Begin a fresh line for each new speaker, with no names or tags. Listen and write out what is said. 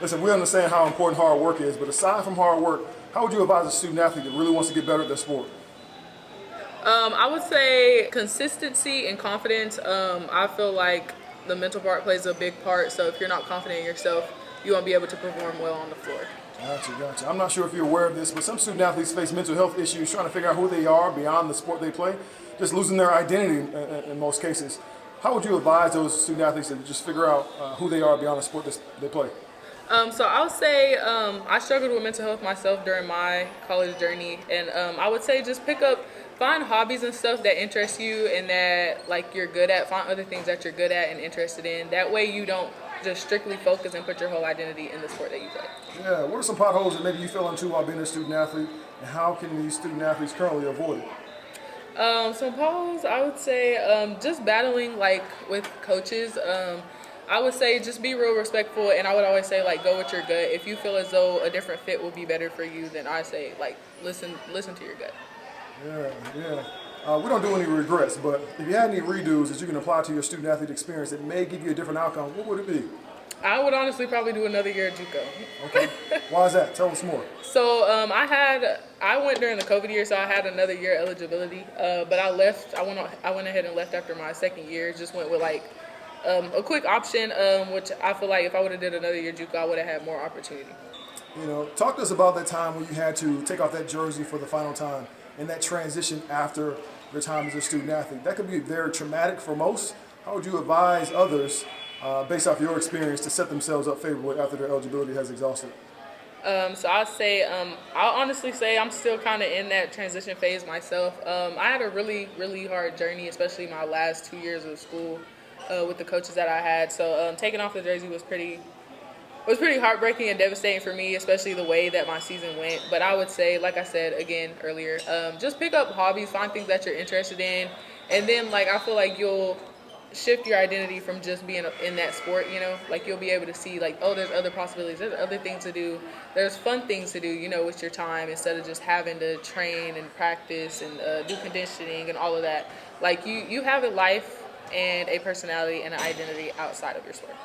Listen, we understand how important hard work is, but aside from hard work, how would you advise a student athlete that really wants to get better at their sport?
I would say consistency and confidence. I feel like the mental part plays a big part. So if you're not confident in yourself, you won't be able to perform well on the floor.
Gotcha. I'm not sure if you're aware of this, but some student athletes face mental health issues trying to figure out who they are beyond the sport they play, just losing their identity in most cases. How would you advise those student athletes to just figure out who they are beyond the sport they play?
So I would say I struggled with mental health myself during my college journey, and I would say just find hobbies and stuff that interest you and that like you're good at. Find other things that you're good at and interested in. That way you don't just strictly focus and put your whole identity in the sport that you play.
Yeah, what are some potholes that maybe you fell into while being a student athlete, and how can these student athletes currently avoid it?
Some pros, I would say just battling like with coaches. I would say just be real respectful, and I would always say like go with your gut. If you feel as though a different fit will be better for you, then I say like listen to your gut.
Yeah. We don't do any regrets, but if you had any redos that you can apply to your student athlete experience that may give you a different outcome, what would it be?
I would honestly probably do another year at JUCO.
Okay. Why is that? Tell us more.
So I went during the COVID year, so I had another year eligibility. But I left. I went ahead and left after my second year. Just went with like a quick option, which I feel like if I would have did another year JUCO, I would have had more opportunity.
Talk to us about that time when you had to take off that jersey for the final time and that transition after your time as a student athlete. That could be very traumatic for most. How would you advise others, based off your experience, to set themselves up favorably after their eligibility has exhausted?
So I'll say, I'll honestly say I'm still kind of in that transition phase myself. I had a really, really hard journey, especially my last 2 years of school with the coaches that I had. So taking off the jersey was pretty heartbreaking and devastating for me, especially the way that my season went. But I would say, like I said again earlier, just pick up hobbies, find things that you're interested in, and then like I feel like you'll shift your identity from just being in that sport. Like you'll be able to see like, oh, there's other possibilities, there's other things to do, there's fun things to do, with your time instead of just having to train and practice and do conditioning and all of that. Like you have a life and a personality and an identity outside of your sport.